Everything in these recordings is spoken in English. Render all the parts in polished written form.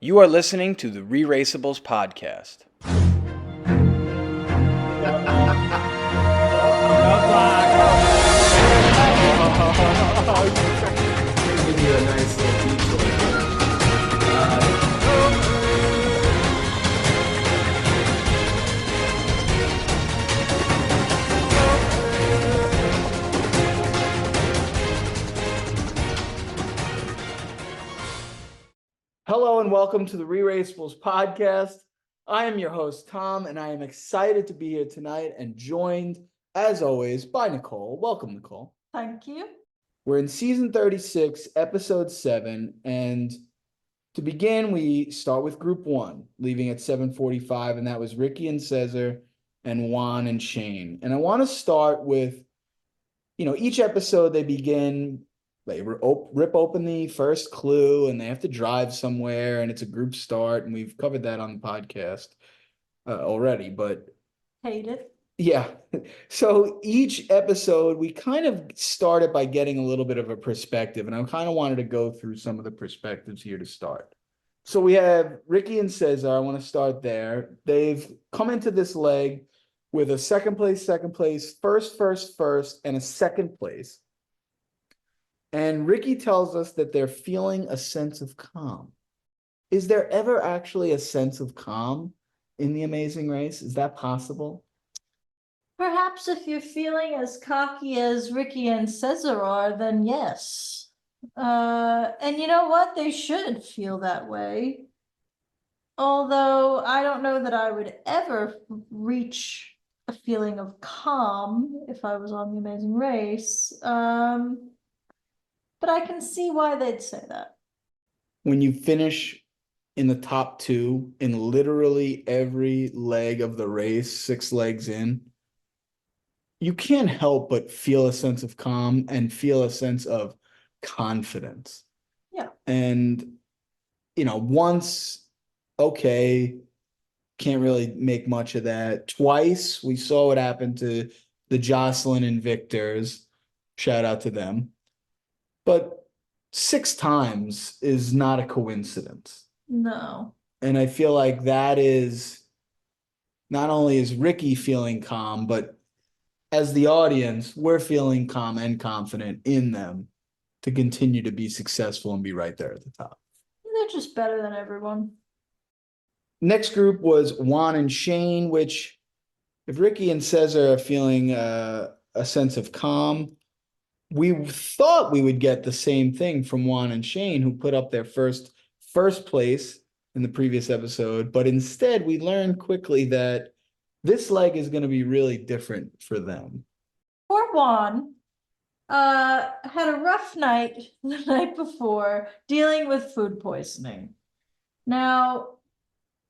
You are listening to the ReRACEables Podcast. Give you a nice little Hello and welcome to the ReRACEables Podcast. I am your host, Tom, and I am excited to be here tonight and joined, as always, by Nicole. Welcome, Nicole. Thank you. We're in season 36, episode 7, and to begin, we start with group 1, leaving at 7:45, and that was Ricky and Cesar and Juan and Shane. And I want to start with, each episode they begin, they rip open the first clue and they have to drive somewhere and it's a group start, and we've covered that on the podcast already, but Hate it. yeah. So each episode we kind of started by getting a little bit of a perspective, and I kind of wanted to go through some of the perspectives here to start. So we have Ricky and Cesar. I want to start there. They've come into this leg with a second place, first, and a second place. And Ricky tells us that they're feeling a sense of calm. Is there ever actually a sense of calm in The Amazing Race? Is that possible? Perhaps if you're feeling as cocky as Ricky and Cesar are, then yes. And you know what? They should feel that way. Although I don't know that I would ever reach a feeling of calm if I was on The Amazing Race. But I can see why they'd say that. When you finish in the top 2 in literally every leg of the race, 6 legs in, you can't help but feel a sense of calm and feel a sense of confidence. Yeah. And, once, okay, can't really make much of that. Twice, we saw what happened to the Jocelyn and Victors. Shout out to them. But 6 times is not a coincidence. No. And I feel like that is, not only is Ricky feeling calm, but as the audience, we're feeling calm and confident in them to continue to be successful and be right there at the top. They're just better than everyone. Next group was Juan and Shane, which if Ricky and Cesar are feeling a sense of calm, we thought we would get the same thing from Juan and Shane, who put up their first place in the previous episode. But instead, we learned quickly that this leg is going to be really different for them. Poor Juan had a rough night the night before dealing with food poisoning. Now,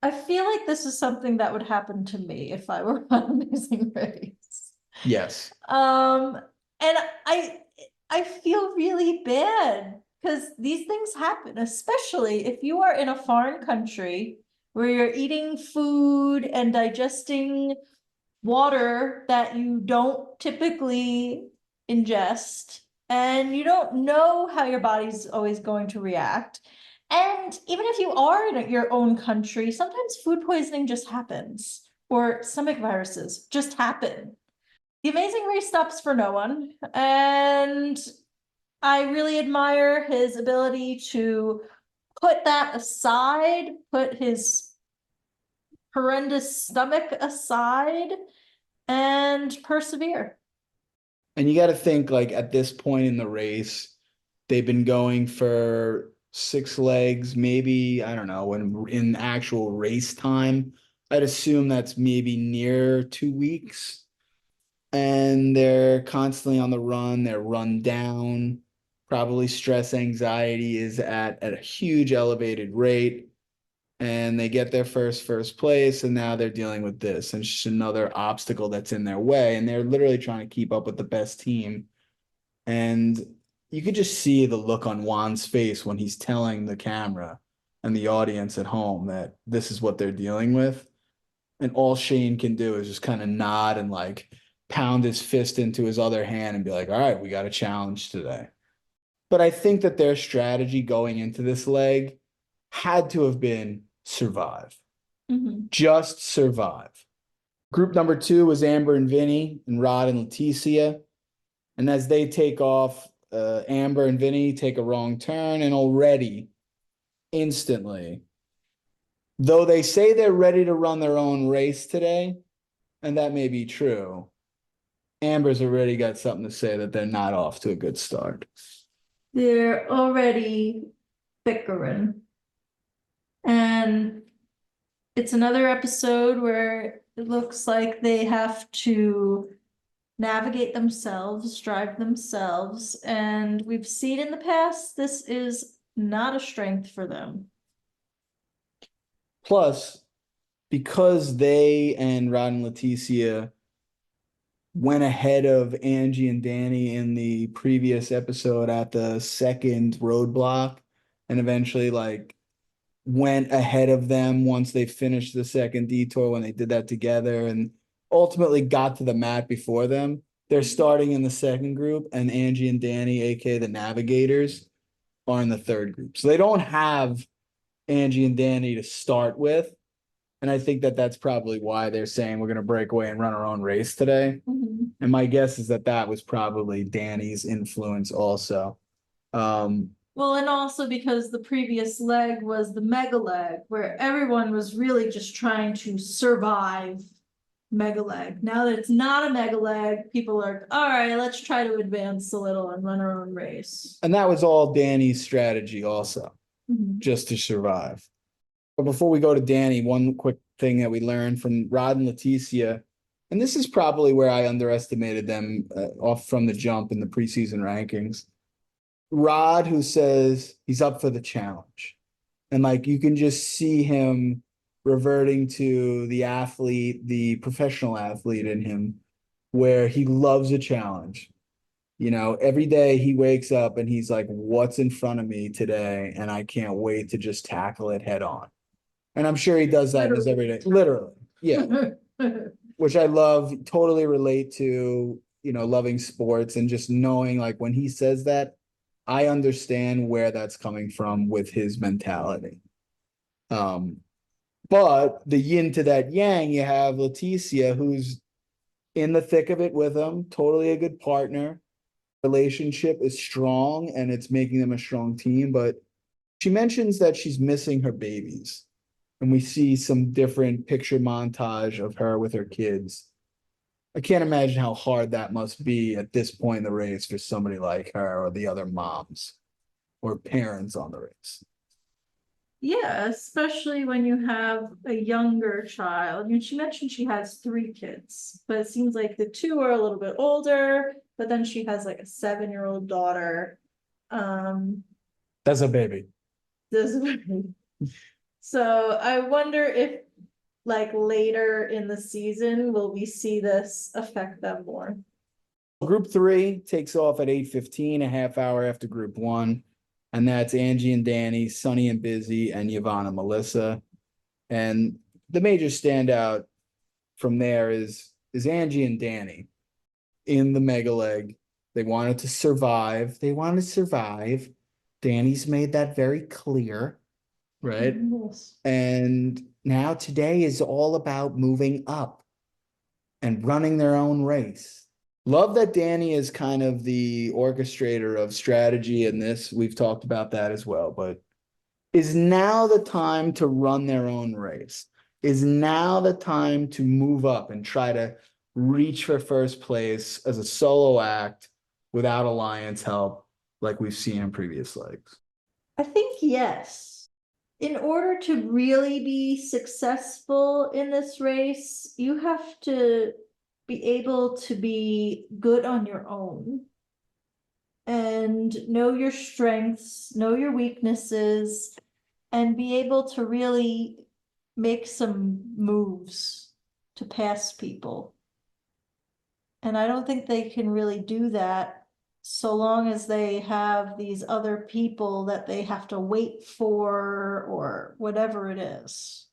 I feel like this is something that would happen to me if I were on Amazing Race. Yes. And I feel really bad because these things happen, especially if you are in a foreign country where you're eating food and digesting water that you don't typically ingest, and you don't know how your body's always going to react. And even if you are in your own country, sometimes food poisoning just happens, or stomach viruses just happen. The Amazing Race stops for no one, and I really admire his ability to put that aside, put his horrendous stomach aside, and persevere. And you got to think, like, at this point in the race, they've been going for 6 legs, maybe, I don't know, when in actual race time, I'd assume that's maybe near 2 weeks. And they're constantly on the run. They're run down. Probably stress, anxiety is at a huge elevated rate. And they get their first place, and now they're dealing with this. And it's just another obstacle that's in their way. And they're literally trying to keep up with the best team. And you could just see the look on Juan's face when he's telling the camera and the audience at home that this is what they're dealing with. And all Shane can do is just kind of nod and like pound his fist into his other hand and be like, all right, we got a challenge today. But I think that their strategy going into this leg had to have been survive. Mhm. Just survive. Group number 2 was Amber and Vinny and Rod and Leticia. And as they take off, Amber and Vinny take a wrong turn, and already, instantly, though they say they're ready to run their own race today, and that may be true, Amber's already got something to say that they're not off to a good start. They're already bickering. And it's another episode where it looks like they have to navigate themselves, drive themselves, and we've seen in the past this is not a strength for them. Plus, because they and Rod and Leticia went ahead of Angie and Danny in the previous episode at the second roadblock, and eventually like went ahead of them once they finished the second detour when they did that together, and ultimately got to the mat before them. They're starting in the second group, and Angie and Danny, aka the Navigators, are in the third group. So they don't have Angie and Danny to start with. And I think that that's probably why they're saying we're going to break away and run our own race today. Mhm. And my guess is that that was probably Danny's influence also. Well, and also because the previous leg was the mega leg, where everyone was really just trying to survive mega leg. Now that it's not a mega leg, people are, all right, let's try to advance a little and run our own race. And that was all Danny's strategy also, Mhm. just to survive. But before we go to Danny, one quick thing that we learned from Rod and Leticia, and this is probably where I underestimated them off from the jump in the preseason rankings. Rod, who says he's up for the challenge. And like you can just see him reverting to the athlete, the professional athlete in him, where he loves a challenge. You know, every day he wakes up and he's like, what's in front of me today? And I can't wait to just tackle it head on. And I'm sure he does that in his everyday, literally. Yeah. Which I love, totally relate to, you know, loving sports and just knowing like when he says that, I understand where that's coming from with his mentality. But the yin to that yang, you have Leticia, who's in the thick of it with him, totally a good partner. Relationship is strong and it's making them a strong team, but she mentions that she's missing her babies. And we see some different picture montage of her with her kids. I can't imagine how hard that must be at this point in the race for somebody like her or the other moms or parents on the race. Yeah, especially when you have a younger child. You know, she mentioned she has 3 kids, but it seems like the 2 are a little bit older, but then she has like a 7-year-old daughter. That's a baby. So I wonder if like later in the season, will we see this affect them more? Group 3 takes off at 8:15, a half hour after group 1. And that's Angie and Danny, Sunny and Bizzy, and Yvonne and Melissa. And the major standout from there is Angie and Danny in the mega leg. They wanted to survive. They wanted to survive. Danny's made that very clear, right? Yes. And now today is all about moving up and running their own race. Love that Danny is kind of the orchestrator of strategy in this. We've talked about that as well, but is now the time to run their own race? Is now the time to move up and try to reach for first place as a solo act without alliance help like we've seen in previous legs? I think yes. In order to really be successful in this race, you have to be able to be good on your own and know your strengths, know your weaknesses, and be able to really make some moves to pass people. And I don't think they can really do that so long as they have these other people that they have to wait for or whatever it is.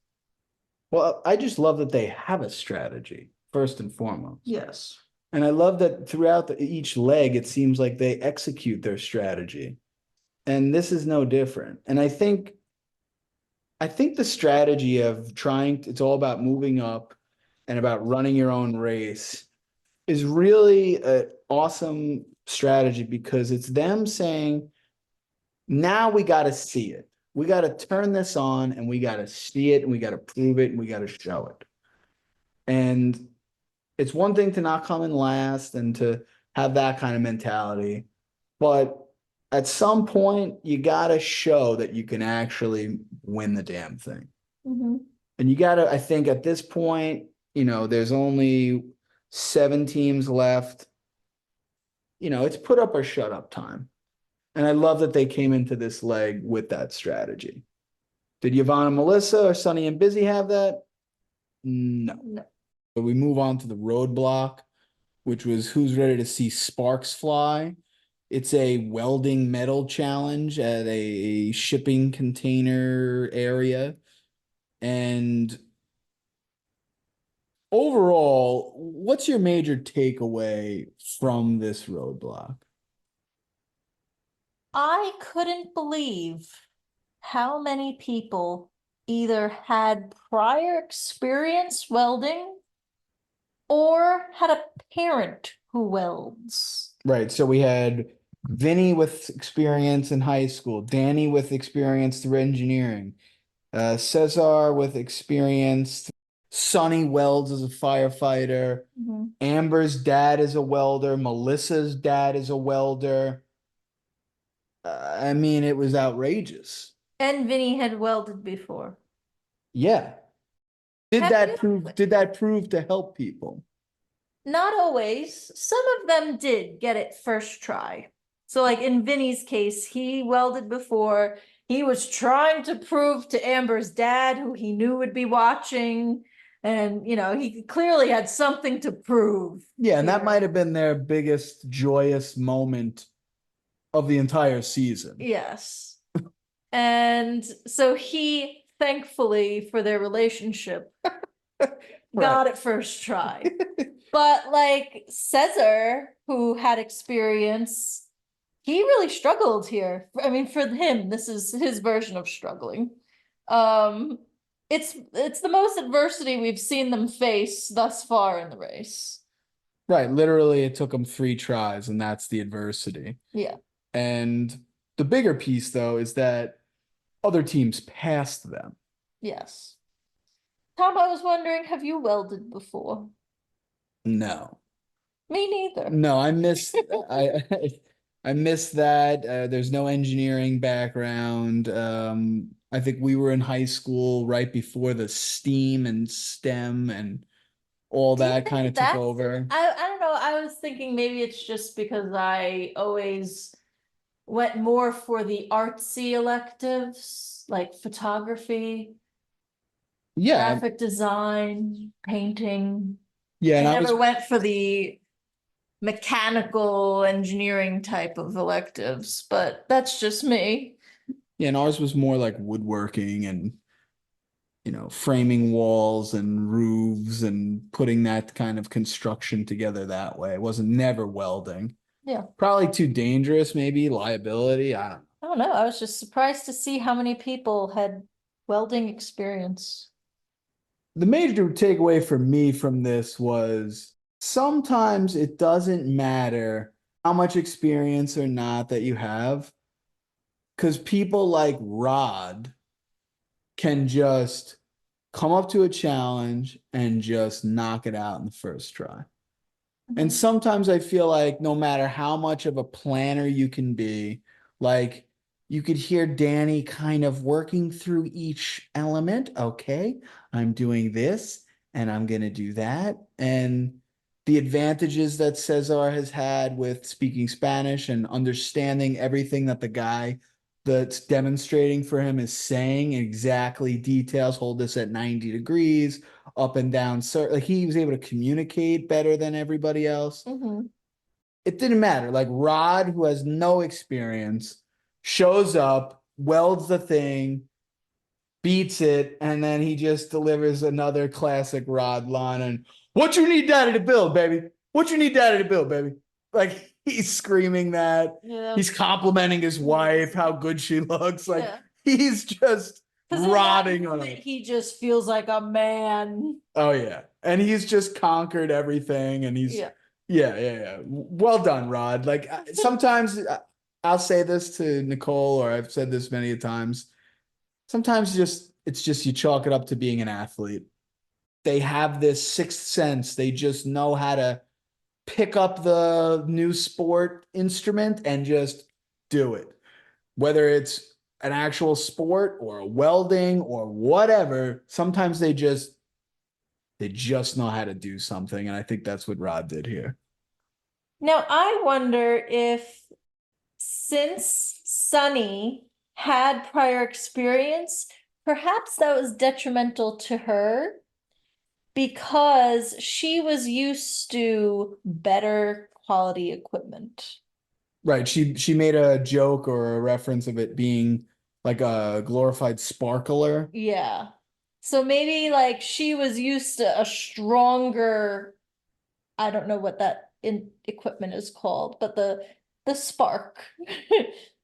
Well, I just love that they have a strategy, first and foremost. Yes. And I love that throughout each leg, it seems like they execute their strategy. And this is no different. And I think I think the strategy of it's all about moving up and about running your own race is really an awesome strategy because it's them saying, now we got to see it. We got to turn this on and we got to see it and we got to prove it and we got to show it. And it's one thing to not come in last and to have that kind of mentality, but at some point you got to show that you can actually win the damn thing. Mm-hmm. And you got to, I think at this point, there's only 7 teams left. It's put up or shut up time. And I love that they came into this leg with that strategy. Did Yvonne and Melissa or Sonny and Bizzy have that? No. But we move on to the roadblock, which was who's ready to see sparks fly. It's a welding metal challenge at a shipping container area. And overall, what's your major takeaway from this roadblock? I couldn't believe how many people either had prior experience welding or had a parent who welds. Right. So we had Vinny with experience in high school, Danny with experience through engineering, Cesar with experience, Sonny welds as a firefighter, Amber's dad is a welder, Melissa's dad is a welder. I mean, it was outrageous. And Vinny had welded before. Yeah. Did Have that you- prove to help people? Not always. Some of them did get it first try. So like in Vinny's case, he welded before. He was trying to prove to Amber's dad, who he knew would be watching. And, he clearly had something to prove. Yeah, and that here. might have been their biggest joyous moment of the entire season. Yes. And so he, thankfully for their relationship, got it first try. But like Cesar, who had experience, he really struggled here. I mean, for him, this is his version of struggling. It's the most adversity we've seen them face thus far in the race. Right. Literally, it took them 3 tries, and that's the adversity. Yeah. And the bigger piece, though, is that other teams passed them. Yes. Tom, I was wondering, have you welded before? No. Me neither. No, I missed I missed that. There's no engineering background. I think we were in high school right before the STEAM and STEM and all Do you that think kind of took that's- over. I don't know. I was thinking maybe it's just because I always went more for the artsy electives, like photography, Yeah, graphic design, painting. yeah, I and I never was went for the mechanical engineering type of electives, but that's just me. yeah, and ours was more like woodworking and framing walls and roofs and putting that kind of construction together that way. It wasn't never welding. Yeah. Probably too dangerous, maybe liability. I don't know. I don't know. I was just surprised to see how many people had welding experience. The major takeaway for me from this was sometimes it doesn't matter how much experience or not that you have, because people like Rod can just come up to a challenge and just knock it out in the first try. And sometimes I feel like no matter how much of a planner you can be, like you could hear Danny kind of working through each element. Okay, I'm doing this and I'm going to do that. And the advantages that Cesar has had with speaking Spanish and understanding everything that the guy that's demonstrating for him is saying, exactly details, hold this at 90 degrees, up and down. So like he was able to communicate better than everybody else. It didn't matter. Like Rod, who has no experience, shows up, welds the thing, beats it, and then he just delivers another classic Rod line. And what you need daddy to build, baby? What you need daddy to build, baby? Like he's screaming that. Yeah. He's complimenting his wife, how good she looks. Like Yeah. he's just 'Cause in that rotting on moment, it. he just feels like a man. Oh yeah, and he's just conquered everything, and he's yeah. Well done, Rod. Like sometimes I'll say this to Nicole, or I've said this many times. Sometimes it's just you chalk it up to being an athlete. They have this sixth sense. They just know how to pick up the new sport instrument and just do it. Whether it's an actual sport or a welding or whatever, sometimes they just know how to do something. And I think that's what Rod did here. Now, I wonder if since Sunny had prior experience, perhaps that was detrimental to her because she was used to better quality equipment. Right. She made a joke or a reference of it being like a glorified sparkler. Yeah. So maybe like she was used to a stronger, I don't know what that equipment is called, but the spark,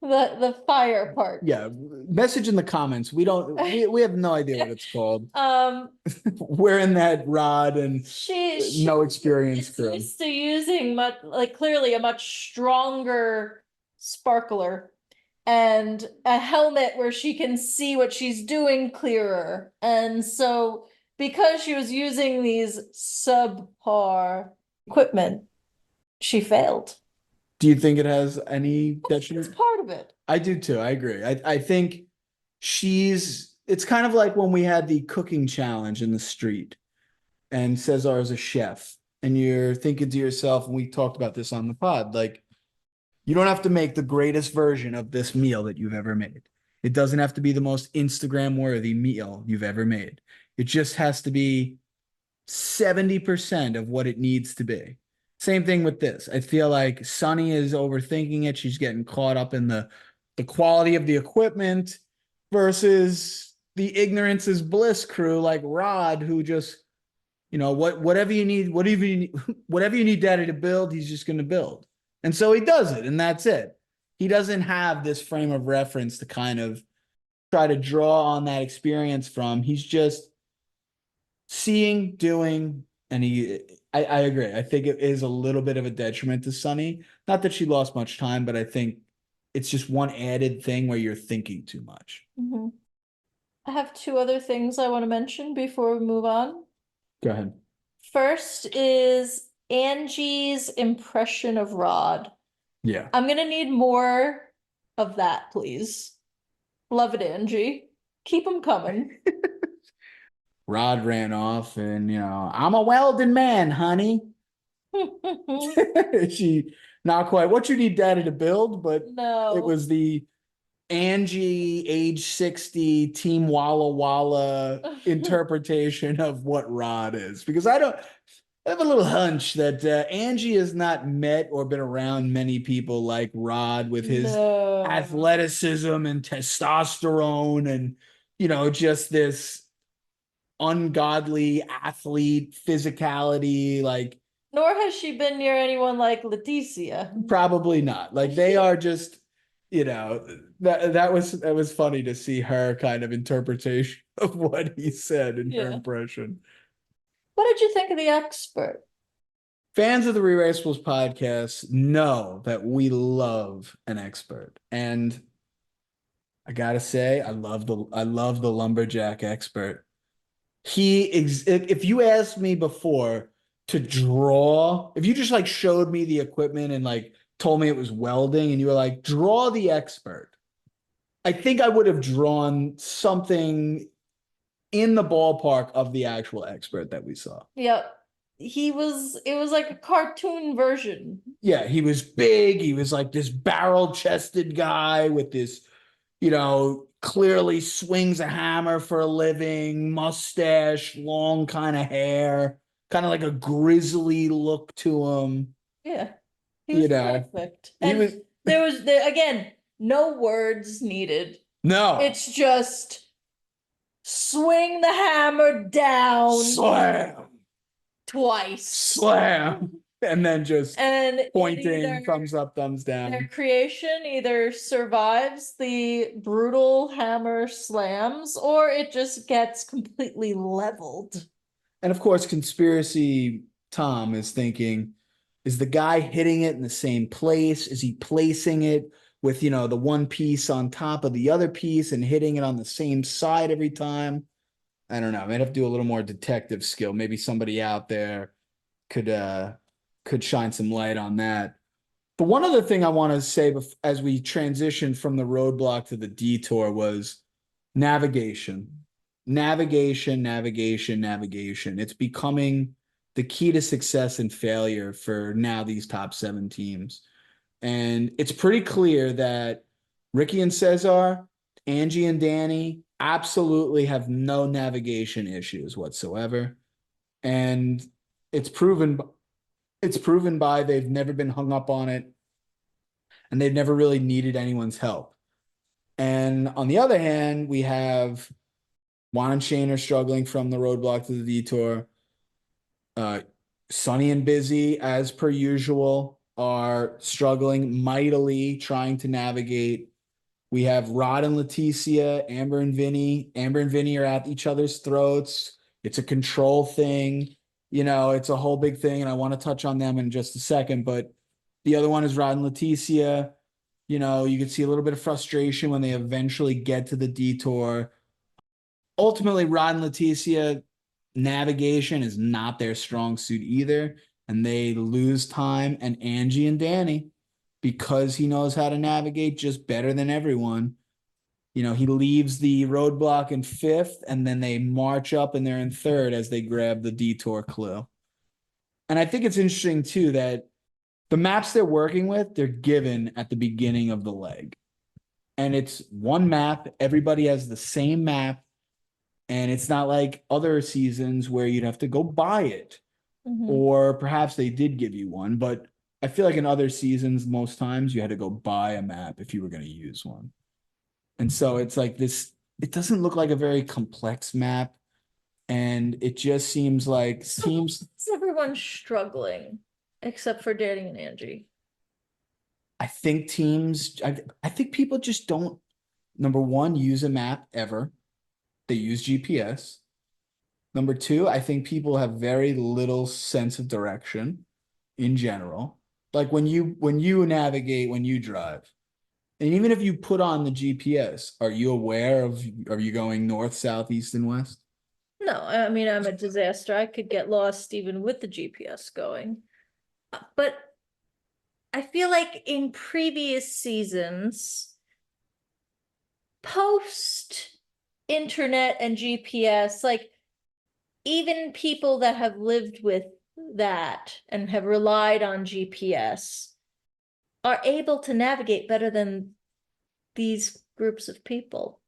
the fire part. Yeah. Message in the comments. We have no idea what it's called. We're in that Rod and no experience is crew. used to using clearly a much stronger sparkler and a helmet where she can see what she's doing clearer. And so because she was using these subpar equipment, she failed. Do you think it has any detriment? It's part of it. I do too. I agree. I think it's kind of like when we had the cooking challenge in the street and Cesar is a chef and you're thinking to yourself, and we talked about this on the pod, like, you don't have to make the greatest version of this meal that you've ever made. It doesn't have to be the most Instagram worthy meal you've ever made. It just has to be 70% of what it needs to be. Same thing with this. I feel like Sunny is overthinking it. She's getting caught up in the quality of the equipment versus the ignorance is bliss crew like Rod, who just, whatever you need, whatever you need daddy to build, he's just going to build. And so he does it, and that's it. He doesn't have this frame of reference to kind of try to draw on that experience from. He's just seeing, doing, and I agree. I think it is a little bit of a detriment to Sunny. Not that she lost much time, but I think it's just one added thing where you're thinking too much. Mm-hmm. I have two other things I want to mention before we move on. Go ahead. First is Angie's impression of Rod. Yeah. I'm gonna need more of that, please. Love it, Angie. Keep them coming. Rod ran off and, I'm a welding man, honey. She not quite what you need daddy to build, but No. it was the Angie age 60 team Walla Walla interpretation of what Rod is, because I have a little hunch that Angie has not met or been around many people like Rod with his athleticism and testosterone and, just this ungodly athlete physically. Like, nor has she been near anyone like Leticia. Probably not. Like, they are just, that was funny to see her kind of interpretation of what he said in her impression. What did you think of the expert? Fans of the ReRACEables podcast know that we love an expert, and I gotta say, I love the lumberjack expert. If you asked me before to draw, if you just like showed me the equipment and like told me it was welding, and you were like, draw the expert, I think I would have drawn something in the ballpark of the actual expert that we saw. Yep. It was like a cartoon version. Yeah, he was big. He was like this barrel-chested guy with this, clearly swings a hammer for a living, mustache, long kind of hair, kind of like a grizzly look to him. Yeah. He was perfect. And there was again, no words needed. No. It's just swing the hammer down. Slam. Twice. Slam. and then just And pointing, thumbs up, thumbs their down. creation either survives the brutal hammer slams or it just gets completely leveled. And of course, conspiracy Tom is thinking, is the guy hitting it in the same place? Is he placing it with, the one piece on top of the other piece and hitting it on the same side every time? I don't know. I might have to do a little more detective skill. Maybe somebody out there could shine some light on that. But one other thing I want to say as we transition from the roadblock to the detour was navigation. Navigation. It's becoming the key to success and failure for now these top 7 teams. And it's pretty clear that Ricky and Cesar, Angie and Danny absolutely have no navigation issues whatsoever. And it's proven by they've never been hung up on it and they've never really needed anyone's help. And on the other hand, we have Juan and Shane are struggling from the roadblock to the detour. Sonny and Bizzy, as per usual, are struggling mightily trying to navigate. We have Rod and Leticia, Amber and Vinny. Amber and Vinny are at each other's throats. It's a control thing. It's a whole big thing, and I want to touch on them in just a second. But the other one is Rod and Leticia. You can see a little bit of frustration when they eventually get to the detour. Ultimately, Rod and Leticia, navigation is not their strong suit either, and they lose time. And Angie and Danny, because he knows how to navigate just better than everyone, he leaves the roadblock in 5th, and then they march up and they're in 3rd as they grab the detour clue. And I think it's interesting too that the maps they're working with, they're given at the beginning of the leg. And it's one map, everybody has the same map. And it's not like other seasons where you'd have to go buy it. Mhm. Or perhaps they did give you one, but I feel like in other seasons, most times you had to go buy a map if you were going to use one. And so it's like this, it doesn't look like a very complex map. And it just seems like teams. Everyone's struggling except for Danny and Angie. I think I think people just don't, number one, use a map ever. They use GPS. Number 2, I think people have very little sense of direction in general. Like when you navigate, when you drive, and even if you put on the GPS, are you aware are you going north, south, east, and west? No, I mean, I'm a disaster. I could get lost even with the GPS going. But I feel like in previous seasons, post internet and GPS, like even people that have lived with that and have relied on GPS are able to navigate better than these groups of people.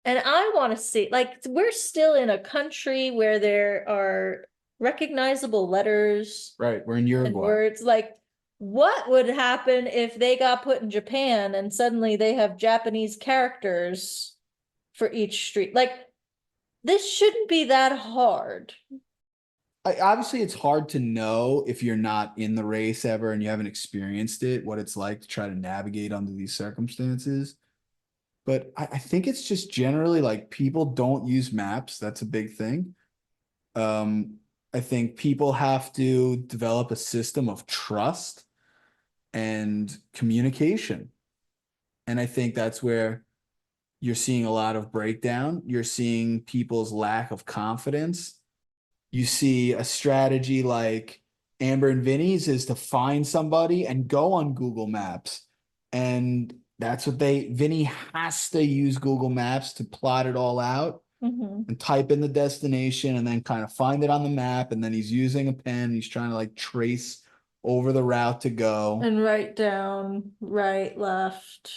And I want to see, like, we're still in a country where there are recognizable letters. Right, we're in And Uruguay. words. Like, what would happen if they got put in Japan and suddenly they have Japanese characters for each street? Like, this shouldn't be that hard. Obviously, it's hard to know if you're not in the race ever and you haven't experienced it, what it's like to try to navigate under these circumstances. But I think it's just generally like people don't use maps. That's a big thing. I think people have to develop a system of trust and communication. And I think that's where you're seeing a lot of breakdown. You're seeing people's lack of confidence. You see a strategy like Amber and Vinny's is to find somebody and go on Google Maps. And that's what Vinny has to use Google Maps to plot it all out and type in the destination and then kind of find it on the map. And then he's using a pen. He's trying to like trace over the route to go. And write down right, left.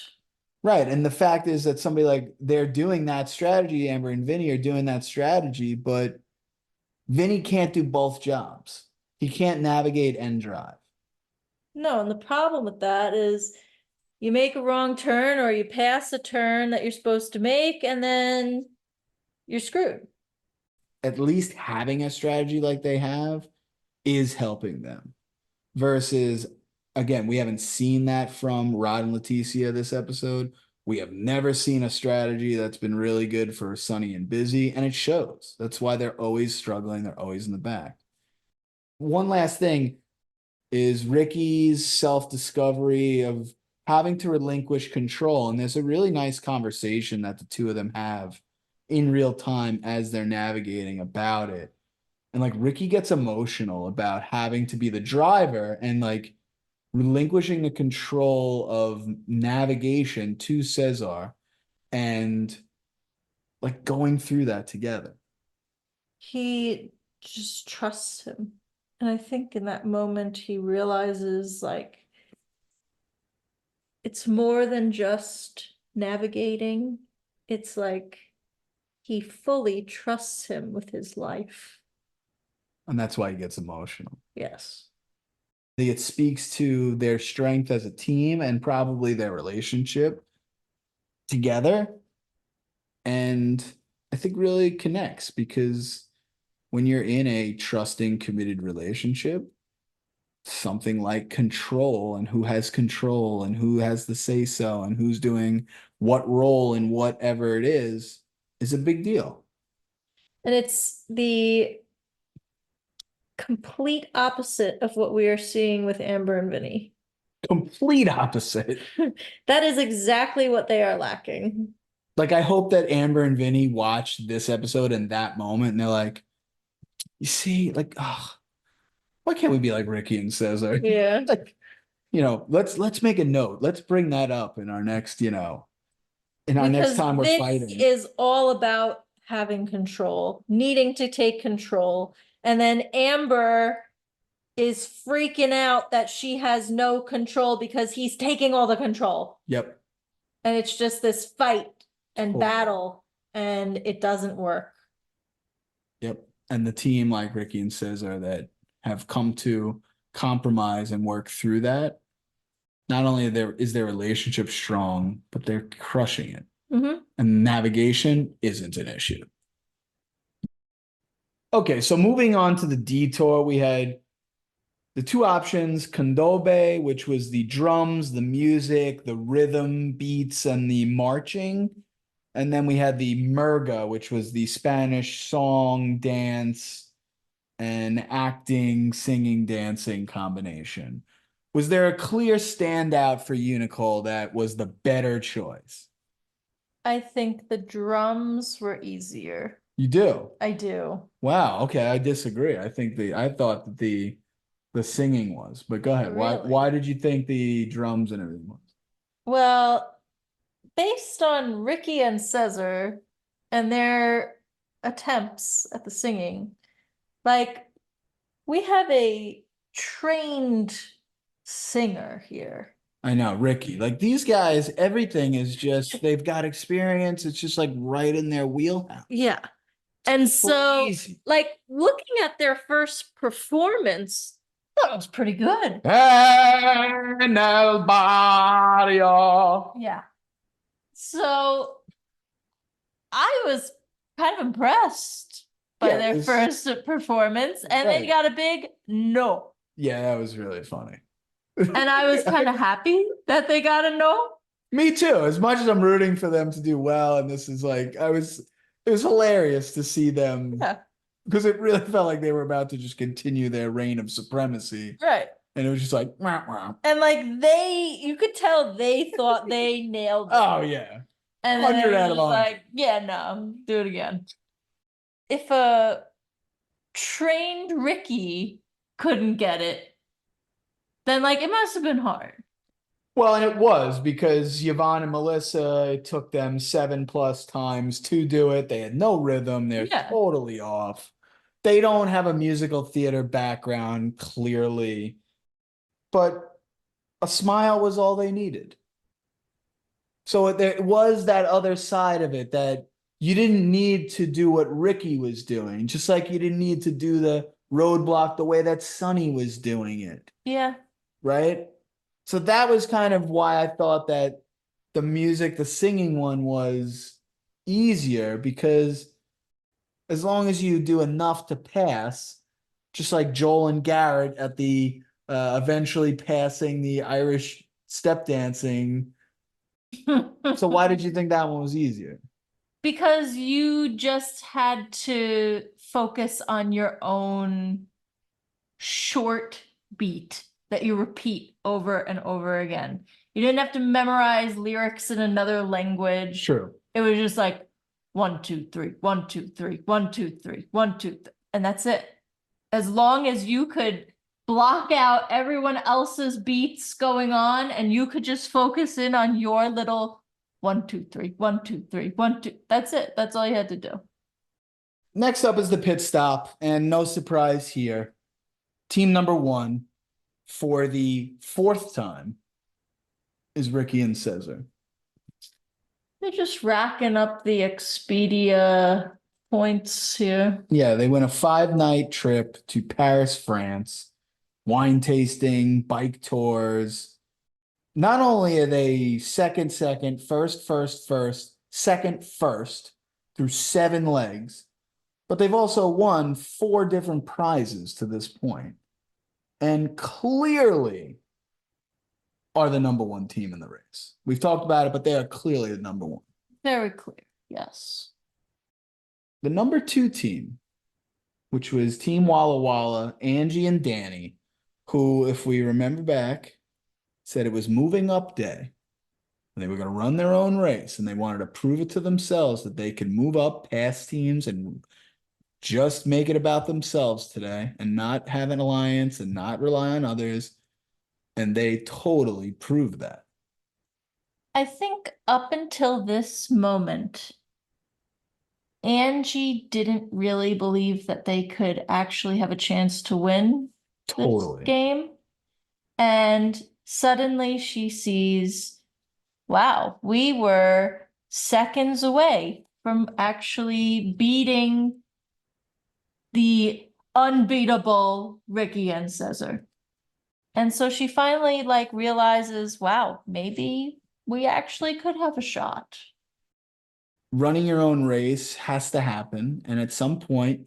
Right. And the fact is that somebody like they're doing that strategy, Amber and Vinny are doing that strategy, but Vinny can't do both jobs. He can't navigate and drive. No, and the problem with that is you make a wrong turn or you pass a turn that you're supposed to make, and then you're screwed. At least having a strategy like they have is helping them. versus, again, we haven't seen that from Rod and Leticia this episode. We have never seen a strategy that's been really good for Sonny and Bizzy, and it shows. That's why they're always struggling. They're always in the back. One last thing is Ricky's self-discovery of having to relinquish control. And there's a really nice conversation that the two of them have in real time as they're navigating about it. And like Ricky gets emotional about having to be the driver and like relinquishing the control of navigation to Cesar and like going through that together. He just trusts him. And I think in that moment he realizes like it's more than just navigating. It's like he fully trusts him with his life. And that's why he gets emotional. Yes. It speaks to their strength as a team and probably their relationship together. And I think really connects because when you're in a trusting, committed relationship, something like control and who has control and who has the say so and who's doing what role in whatever it is a big deal. And it's the complete opposite of what we are seeing with Amber and Vinny. Complete opposite. That is exactly what they are lacking. Like, I hope that Amber and Vinny watch this episode in that moment and they're like, you see, like, oh, why can't we be like Ricky and Cesar? Yeah. Like, let's make a note. Let's bring that up in our next, in our next time we're fighting. This is all about having control, needing to take control. And then Amber is freaking out that she has no control because he's taking all the control. Yep. And it's just this fight and Totally. battle, and it doesn't work. Yep. And the team like Ricky and Cesar that have come to compromise and work through that. Not only is their relationship strong, but they're crushing it. Mm-hmm. And navigation isn't an issue. Okay, so moving on to the detour, we had the two options, Condobe, which was the drums, the music, the rhythm, beats, and the marching. And then we had the Murga, which was the Spanish song, dance, and acting, singing, dancing combination. Was there a clear standout for you, Nicole, that was the better choice? I think the drums were easier. You do? I do. Wow, okay, I disagree. I thought that the singing was, but go ahead. Really? Why did you think the drums and everything was? Well, based on Ricky and Cesar and their attempts at the singing, like we have a trained singer here. I know, Ricky. Like these guys, everything is just they've got experience. It's just like right in their wheelhouse. Yeah. And so, Easy. like looking at their first performance, that was pretty good. En el barrio. Yeah. So I was kind of impressed by Yeah, their first performance, and they Right. got a big no. Yeah, that was really funny. And I was kind of happy that they got a no. Me too. As much as I'm rooting for them to do well, and this is like it was hilarious to see them because it really felt like they were about to just continue their reign of supremacy. Right. And it was just like, wah, wah. And like you could tell they thought they nailed it. Oh yeah. And then 100 it out was of 100. like, yeah, no, do it again. If a trained Ricky couldn't get it, then like it must have been hard. Well, and it was because Yvonne and Melissa, it took them 7+ times to do it. They had no rhythm. They're totally off. They don't have a musical theater background, clearly. But a smile was all they needed. So there was that other side of it that you didn't need to do what Ricky was doing, just like you didn't need to do the roadblock the way that Sonny was doing it. Yeah. Right? So that was kind of why I thought that the music, the singing one was easier because as long as you do enough to pass, just like Joel and Garrett at the eventually passing the Irish step dancing. So why did you think that one was easier? Because you just had to focus on your own short beat that you repeat over and over again. You didn't have to memorize lyrics in another language. True. It was just like 1, 2, 3, 1, 2, 3, 1, 2, 3, 1, 2, 3, and that's it. As long as you could block out everyone else's beats going on and you could just focus in on your little 1, 2, 3, 1, 2, 3, 1, 2. That's it. That's all you had to do. Next up is the pit stop, and no surprise here. Team number 1 for the 4th time is Ricky and Cesar. They're just racking up the Expedia points here. Yeah, they went a 5-night trip to Paris, France, wine tasting, bike tours. Not only are they second, first, second, first through 7 legs, but they've also won 4 different prizes to this point, and clearly are the number 1 team in the race. We've talked about it, but they are clearly the number 1. Very clear. Yes. The number 2 team, which was Team Walla Walla, Angie and Danny, who, if we remember back, said it was moving up day. And they were going to run their own race, and they wanted to prove it to themselves that they could move up past teams and just make it about themselves today and not have an alliance and not rely on others. And they totally proved that. I think up until this moment, Angie didn't really believe that they could actually have a chance to win Totally. this game. And suddenly she sees, wow, we were seconds away from actually beating the unbeatable Ricky and Cesar. And so she finally realizes, wow, maybe we actually could have a shot. Running your own race has to happen. And at some point,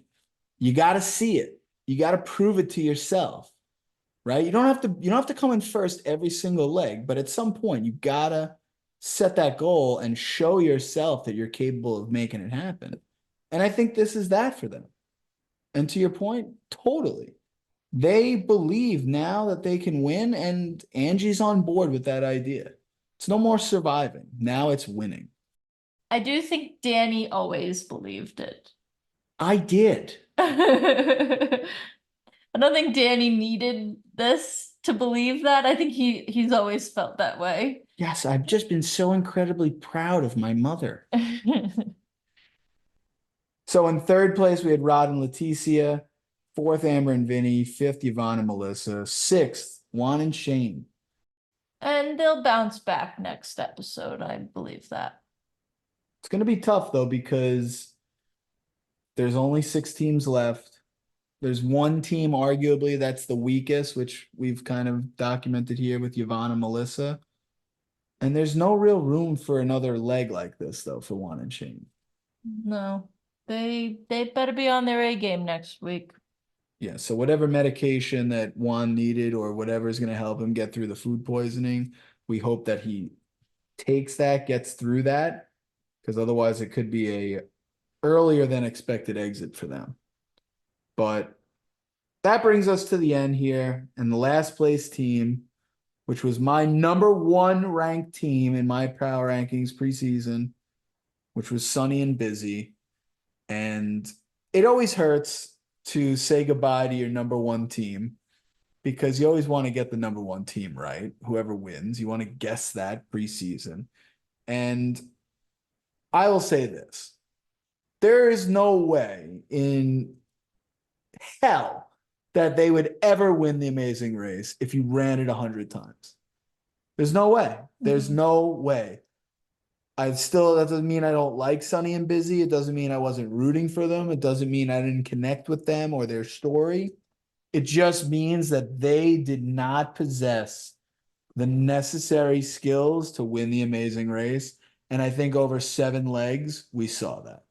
you got to see it. You got to prove it to yourself, right? You don't have to come in first every single leg, but at some point you got to set that goal and show yourself that you're capable of making it happen. And I think this is that for them. And to your point, totally. They believe now that they can win, and Angie's on board with that idea. It's no more surviving. Now it's winning. I do think Danny always believed it. I did. I don't think Danny needed this to believe that. I think he's always felt that way. Yes, I've just been so incredibly proud of my mother. So in 3rd place, we had Rod and Leticia. 4th, Amber and Vinny. 5th, Yvonne and Melissa. 6th, Juan and Shane. And they'll bounce back next episode. I believe that. It's going to be tough, though, because there's only 6 teams left. There's one team, arguably, that's the weakest, which we've kind of documented here with Yvonne and Melissa. And there's no real room for another leg like this, though, for Juan and Shane. No, they better be on their A game next week. Yeah, so whatever medication that Juan needed or whatever is going to help him get through the food poisoning, we hope that he takes that, gets through that, because otherwise it could be a earlier than expected exit for them. But that brings us to the end here, and the last place team, which was my number 1 ranked team in my power rankings preseason, which was Sunny and Bizzy. And it always hurts to say goodbye to your number 1 team, because you always want to get the number 1 team right. Whoever wins, you want to guess that preseason. And I will say this. There is no way in hell that they would ever win the Amazing Race if you ran it 100 times. There's no way. There's no way. That doesn't mean I don't like Sunny and Bizzy. It doesn't mean I wasn't rooting for them. It doesn't mean I didn't connect with them or their story. It just means that they did not possess the necessary skills to win the Amazing Race. And I think over 7 legs, we saw that.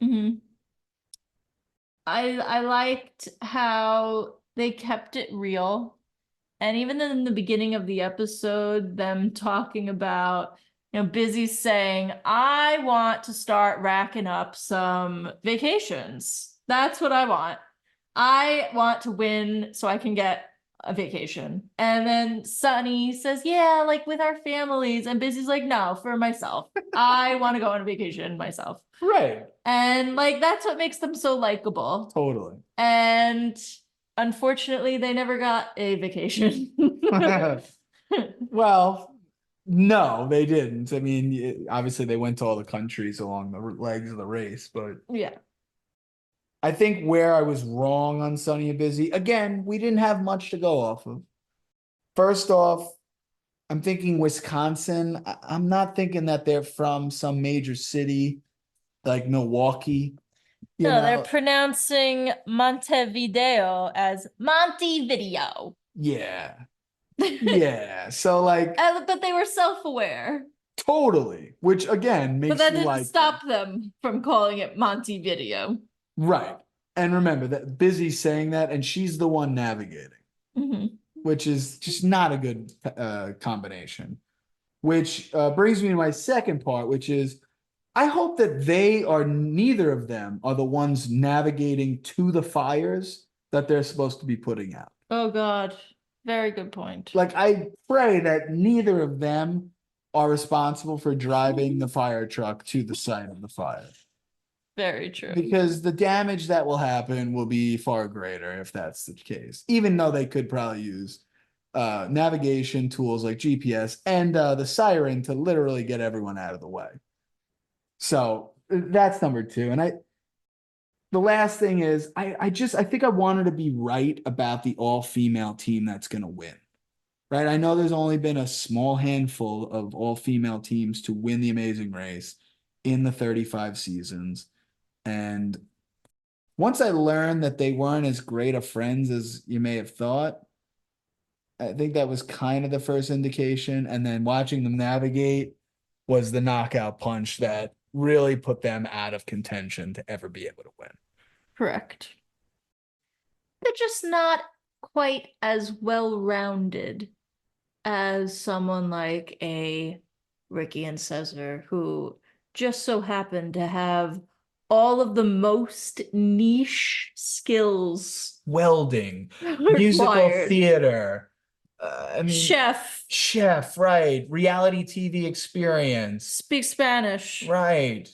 Mm-hmm. I liked how they kept it real. And even in the beginning of the episode, them talking about, Bizzy saying, I want to start racking up some vacations. That's what I want. I want to win so I can get a vacation. And then Sunny says, yeah, like with our families. And Bizzy's like, no, for myself. I want to go on a vacation myself. Right. And like, that's what makes them so likable. Totally. And unfortunately, they never got a vacation. Well, no, they didn't. I mean, obviously they went to all the countries along the legs of the race, but Yeah. I think where I was wrong on Sunny and Bizzy, again, we didn't have much to go off of. First off, I'm thinking Wisconsin. I'm not thinking that they're from some major city like Milwaukee. No, they're pronouncing Montevideo as Montevideo. Yeah. Yeah. So like But they were self-aware. totally, which again makes But that you didn't like stop them from calling it Montevideo. right. And remember that Bizzy's saying that, and she's the one navigating, which is just not a good combination. Which brings me to my second part, which is I hope that neither of them are the ones navigating to the fires that they're supposed to be putting out. Oh God, very good point. Like I pray that neither of them are responsible for driving the fire truck to the site of the fire. Very true. Because the damage that will happen will be far greater if that's the case, even though they could probably use navigation tools like GPS and the siren to literally get everyone out of the way. So that's number two. And the last thing is I think I wanted to be right about the all-female team that's going to win. Right? I know there's only been a small handful of all-female teams to win the Amazing Race in the 35 seasons. And once I learned that they weren't as great of friends as you may have thought, I think that was kind of the first indication. And then watching them navigate was the knockout punch that really put them out of contention to ever be able to win. Correct. They're just not quite as well-rounded as someone like a Ricky and Cesar, who just so happened to have all of the most niche skills. Welding, musical theater, chef, right? Reality TV experience, speak Spanish, right?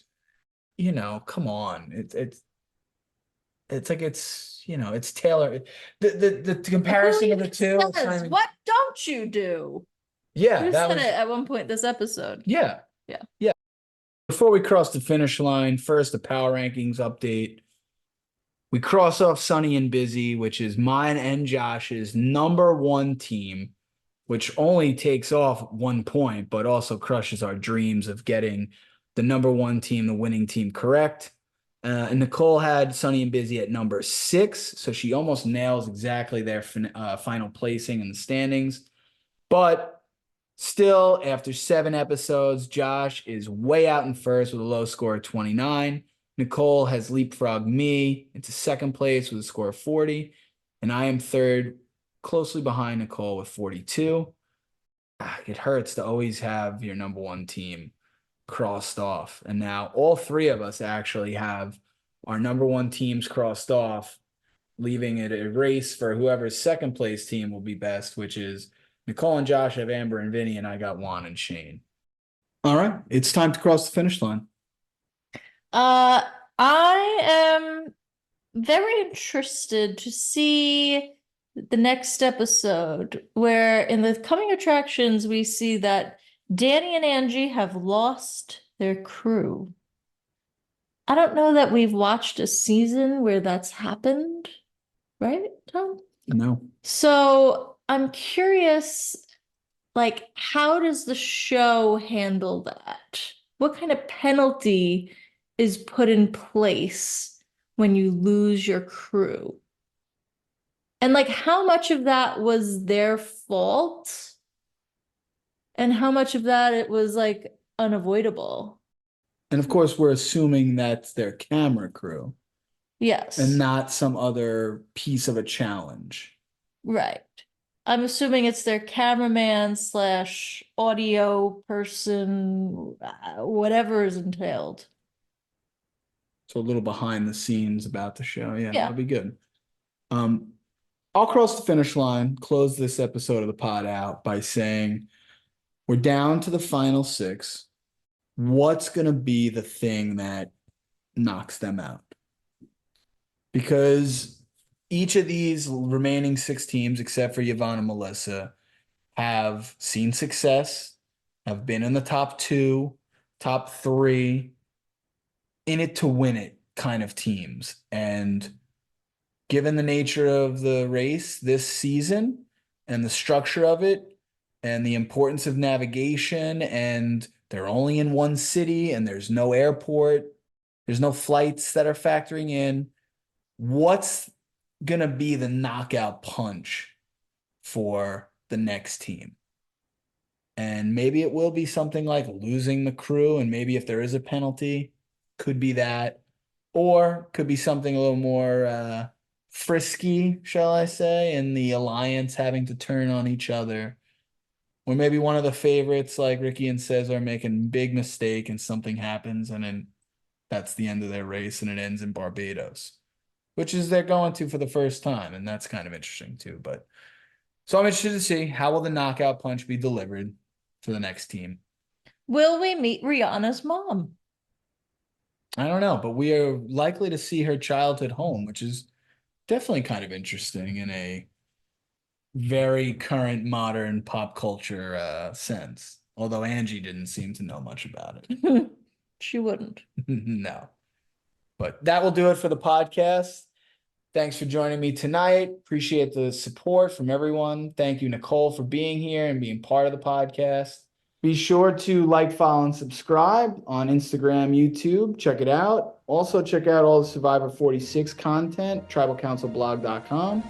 Come on, it's like it's tailored. The comparison of the two. What don't you do? Yeah, you said it at one point this episode. Yeah. Before we cross the finish line, first the power rankings update. We cross off Sunny and Bizzy, which is mine and Josh's number one team, which only takes off 1 point, but also crushes our dreams of getting the number one team, the winning team, correct. And Nicole had Sunny and Bizzy at number 6, so she almost nails exactly their final placing in the standings. But still, after 7 episodes, Josh is way out in first with a low score of 29. Nicole has leapfrogged me into second place with a score of 40. And I am third, closely behind Nicole with 42. It hurts to always have your number one team crossed off. And now all 3 of us actually have our number one teams crossed off, leaving it a race for whoever's second place team will be best, which is Nicole and Josh have Amber and Vinny, and I got Juan and Shane. All right, it's time to cross the finish line. I am very interested to see the next episode, where in the coming attractions we see that Danny and Angie have lost their crew. I don't know that we've watched a season where that's happened, right, Tom? No. So I'm curious, like, how does the show handle that? What kind of penalty is put in place when you lose your crew? And like, how much of that was their fault? And how much of that it was like unavoidable? And of course, we're assuming that's their camera crew. Yes. And not some other piece of a challenge. Right. I'm assuming it's their cameraman slash audio person, whatever is entailed. So a little behind the scenes about the show. Yeah, Yeah. that'll be good. I'll cross the finish line, close this episode of the pod out by saying we're down to the final 6. What's going to be the thing that knocks them out? Because each of these remaining 6 teams, except for Yvonne and Melissa, have seen success, have been in the top 2, top 3, in it to win it kind of teams. And given the nature of the race this season and the structure of it and the importance of navigation, and they're only in one city and there's no airport, there's no flights that are factoring in, what's going to be the knockout punch for the next team? And maybe it will be something like losing the crew, and maybe if there is a penalty, could be that, or could be something a little more frisky, shall I say, and the alliance having to turn on each other. Or maybe one of the favorites like Ricky and Cesar making a big mistake and something happens, and then that's the end of their race and it ends in Barbados, which is they're going to for the first time, and that's kind of interesting too. But so I'm interested to see how will the knockout punch be delivered for the next team. Will we meet Rihanna's mom? I don't know, but we are likely to see her childhood home, which is definitely kind of interesting in a very current modern pop culture sense. Although Angie didn't seem to know much about it. She wouldn't. No. But that will do it for the podcast. Thanks for joining me tonight. Appreciate the support from everyone. Thank you, Nicole, for being here and being part of the podcast. Be sure to like, follow, and subscribe on Instagram, YouTube. Check it out. Also, check out all the Survivor 46 content, tribalcouncilblog.com.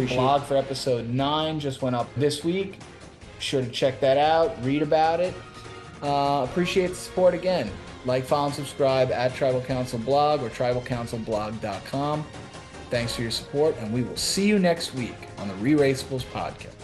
Blog for episode 9 just went up this week. Be sure to check that out, read about it. Appreciate the support again. Like, follow, and subscribe at Tribal Council Blog or tribalcouncilblog.com. Thanks for your support, and we will see you next week on the ReRACEables Podcast.